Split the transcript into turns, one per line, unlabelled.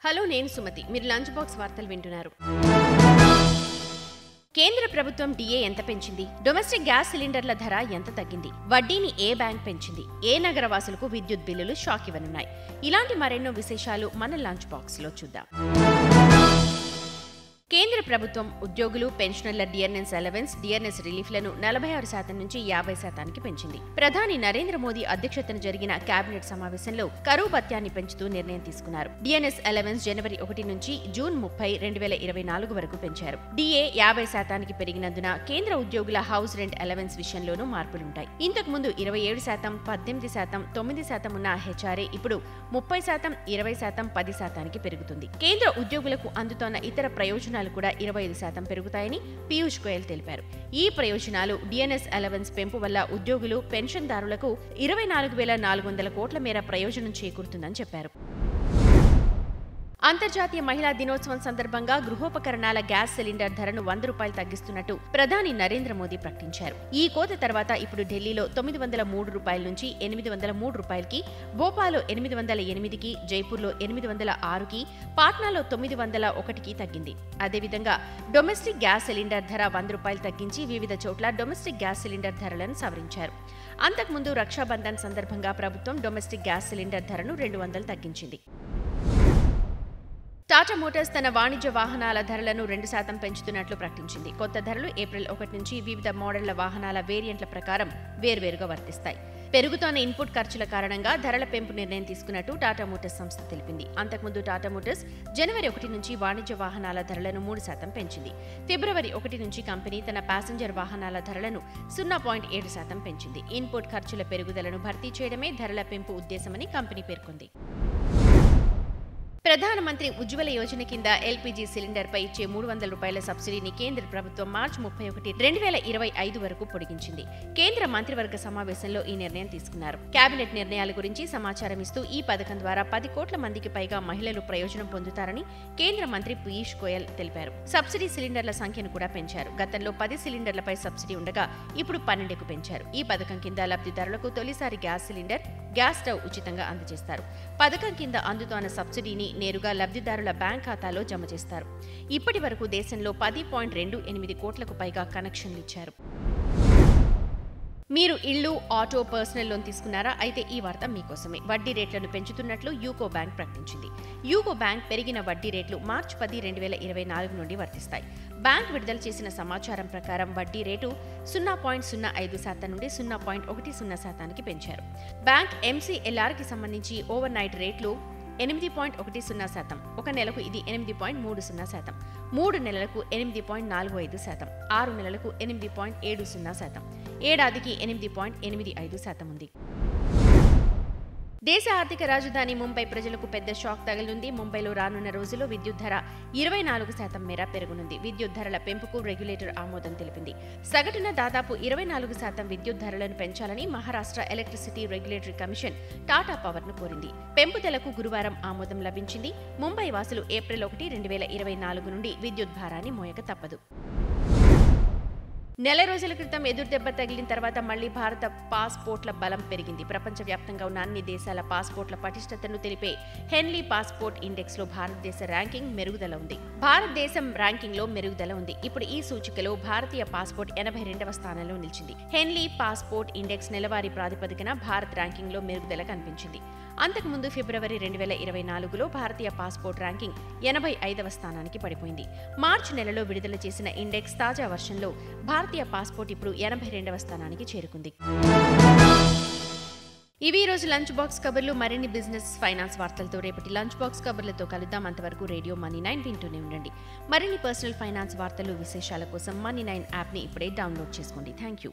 Hello నేను సుమతి మీరు lunch box వార్తలు వింటున్నారు. కేంద్ర ప్రభుత్వం డిఏ ఎంత పెంచింది? డొమెస్టిక్ గ్యాస్ సిలిండర్ల ధర ఎంత తగ్గింది? వడ్డీని ఏ బ్యాంక్ పెంచింది? ఏ నగరవాసులకు విద్యుత్ బిల్లులు షాక్ ఇవ్వనున్నాయి? ఇలాంటి మరెన్నో విశేషాలు మన లంచ్ బాక్స్ లో చూద్దాం. కేంద్ర ప్రభుత్వం ఉద్యోగులు, పెన్షనర్ల డిఆర్ఎస్ అలవెన్స్, డిఆర్ఎస్ రిలీఫ్లను 46% నుంచి 50% పెంచింది. ప్రధాని నరేంద్ర మోదీ అధ్యక్షతన జరిగిన కేబినెట్ సమావేశంలో కరువు భత్యాన్ని పెంచుతూ నిర్ణయం తీసుకున్నారు. డిఆర్ఎస్ అలవెన్స్ జనవరి 1 నుంచి జూన్ 30, 2024 వరకు పెంచారు. డిఏ 50% పెరిగినందున కేంద్ర ఉద్యోగుల హౌస్ రెంట్ అలవెన్స్ విషయంలోనూ మార్పులుంటాయి. ఇంతకు ముందు 27%, 18%, 9% ఉన్న హెచ్ఆర్ఏ ఇప్పుడు 30%, 20%, 10%కి పెరుగుతుంది. కేంద్ర ఉద్యోగులకు అందుతోన్న ఇతర ప్రయోజనాలు కూడా 25% పెరుగుతాయని పీయూష్ గోయల్ తెలిపారు. ఈ ప్రయోజనాలు డిఎన్ఎస్ అలవెన్స్ పెంపు వల్ల ఉద్యోగులు, పెన్షన్దారులకు 24,400 కోట్ల మేర ప్రయోజనం చేకూరుతుందని చెప్పారు. అంతర్జాతీయ మహిళా దినోత్సవం సందర్భంగా గృహోపకరణాల గ్యాస్ సిలిండర్ ధరను ₹100 తగ్గిస్తున్నట్టు ప్రధాని నరేంద్ర మోదీ ప్రకటించారు. ఈ కోత తర్వాత ఇప్పుడు ఢిల్లీలో ₹903 నుంచి ₹803కి, భోపాల్లో 808కి, జైపూర్లో 806కి, పాట్నాలో 901కి తగ్గింది. అదేవిధంగా డొమెస్టిక్ గ్యాస్ సిలిండర్ ధర ₹100 తగ్గించి వివిధ చోట్ల డొమెస్టిక్ గ్యాస్ సిలిండర్ ధరలను సవరించారు. అంతకుముందు రక్షాబంధన్ సందర్భంగా ప్రభుత్వం డొమెస్టిక్ గ్యాస్ సిలిండర్ ధరను $200 తగ్గించింది. టాటా మోటార్స్ తన వాణిజ్య వాహనాల ధరలను 2% పెంచుతున్నట్లు ప్రకటించింది. కొత్త ధరలు ఏప్రిల్ 1 నుంచి వివిధ మోడళ్ల వాహనాల వేరియంట్ల ప్రకారం వేర్వేరుగా వర్తిస్తాయి. పెరుగుతోన్న ఇన్పుట్ ఖర్చుల కారణంగా ధరల పెంపు నిర్ణయం తీసుకున్నట్టు టాటా మోటార్స్ సంస్థ తెలిపింది. అంతకుముందు టాటా మోటార్స్ జనవరి 1 నుంచి వాణిజ్య వాహనాల ధరలను 3% పెంచింది. ఫిబ్రవరి 1 నుంచి కంపెనీ తన ప్యాసింజర్ వాహనాల ధరలను 0.7% పెంచింది. ఇన్పుట్ ఖర్చుల పెరుగుదలను భర్తీ చేయడమే ధరల పెంపు ఉద్దేశమని కంపెనీ పేర్కొంది. ప్రధానమంత్రి ఉజ్వల యోజన కింద ఎల్పీజీ సిలిండర్పై ఇచ్చే ₹300 సబ్సిడీని కేంద్ర ప్రభుత్వం మార్చి 31, 2025 వరకు పొడిగించింది. కేంద్ర మంత్రివర్గ సమావేశంలో ఈ నిర్ణయం తీసుకున్నారు. కేబినెట్ నిర్ణయాల గురించి సమాచారం ఇస్తూ ఈ పథకం ద్వారా 10 కోట్ల మందికి పైగా మహిళలు ప్రయోజనం పొందుతారని కేంద్ర మంత్రి పీయూష్ గోయల్ తెలిపారు. సబ్సిడీ సిలిండర్ల సంఖ్యను కూడా పెంచారు. గతంలో 10 సిలిండర్లపై సబ్సిడీ ఉండగా ఇప్పుడు 12కు పెంచారు. ఈ పథకం కింద లబ్ధిదారులకు తొలిసారి గ్యాస్ సిలిండర్, గ్యాస్ స్టవ్ ఉచితంగా అందజేస్తారు. పథకం కింద అందుతోన్న సబ్సిడీని నేరుగా లబ్ధిదారుల బ్యాంక్ ఖాతాలో జమ చేస్తారు. ఇప్పటి వరకు దేశంలో 10.28 కోట్లకు పైగా కనెక్షన్లు ఇచ్చారు. మీరు ఇళ్లు, ఆటో, పర్సనల్ లోన్ తీసుకున్నారా? అయితే ఈ వార్త మీకోసమే. వడ్డీ రేట్లను పెంచుతున్నట్లు యూకో బ్యాంక్ ప్రకటించింది. యూకో బ్యాంక్ పెరిగిన వడ్డీ రేట్లు మార్చి 10, 2024 నుండి వర్తిస్తాయి. బ్యాంక్ విడుదల చేసిన సమాచారం ప్రకారం వడ్డీ రేటు 0.05% నుండి 0.10%కి పెంచారు. బ్యాంక్ ఎంసీఎల్ఆర్కి సంబంధించి ఓవర్ నైట్ రేట్లు 8.10%, ఒక నెలకు ఇది 8.30%, 3 నెలలకు 8.45%, 6 నెలలకు 8.70%, ఏడాదికి 8.85% ఉంది. దేశ ఆర్థిక రాజధాని ముంబై ప్రజలకు పెద్ద షాక్ తగలనుంది. ముంబైలో రానున్న రోజుల్లో విద్యుత్ ధర 24% మేర పెరగనుంది. విద్యుత్ ధరల పెంపుకు రెగ్యులేటర్ ఆమోదం తెలిపింది. సగటున దాదాపు 24% విద్యుత్ ధరలను పెంచాలని Maharashtra electricity regulatory commission Tata పవర్ను కోరింది. పెంపుదలకు గురువారం ఆమోదం లభించింది. ముంబై వాసులు ఏప్రిల్ 1, 2024 నుండి విద్యుత్ భారాన్ని మోయక తప్పదు. నెల రోజుల క్రితం ఎదురుదెబ్బ తగిలిన తర్వాత మళ్లీ భారత పాస్పోర్ట్ల బలం పెరిగింది. ప్రపంచవ్యాప్తంగా ఉన్న అన్ని దేశాల పాస్పోర్ట్ల పటిష్టతను తెలిపే హెన్లీ పాస్పోర్ట్ ఇండెక్స్ లో భారతదేశ ర్యాంకింగ్ మెరుగుదల ఉంది. భారతదేశం ర్యాంకింగ్ లో మెరుగుదల ఉంది. ఇప్పుడు ఈ సూచికలో భారతీయ పాస్పోర్ట్ 82వ స్థానంలో నిలిచింది. హెన్లీ పాస్పోర్ట్ ఇండెక్స్ నెలవారీ ప్రాతిపదికన భారత్ ర్యాంకింగ్ లో మెరుగుదల కనిపించింది. అంతకుముందు ఫిబ్రవరి 2024లో భారతీయ పాస్పోర్ట్ ర్యాంకింగ్ 85వ స్థానానికి పడిపోయింది. మార్చి నెలలో విడుదల చేసిన ఇండెక్స్ తాజా వర్షన్లో భారతీయ పాస్పోర్ట్ ఇప్పుడు 82వ స్థానానికి చేరుకుంది. ఇవి ఈ రోజు లంచ్ బాక్స్ కబర్లు. మరిన్ని బిజినెస్, ఫైనాన్స్ వార్తలతో రేపటి లంచ్ బాక్స్ కబర్లతో కలుద్దాం. అంతవరకు రేడియో మనీ 9 వింటూనే ఉండండి. మరిన్ని పర్సనల్ ఫైనాన్స్ వార్తలు, విశేషాల కోసం మనీ 9 యాప్ని ఇప్పుడే డౌన్లోడ్ చేసుకోండి. Thank you.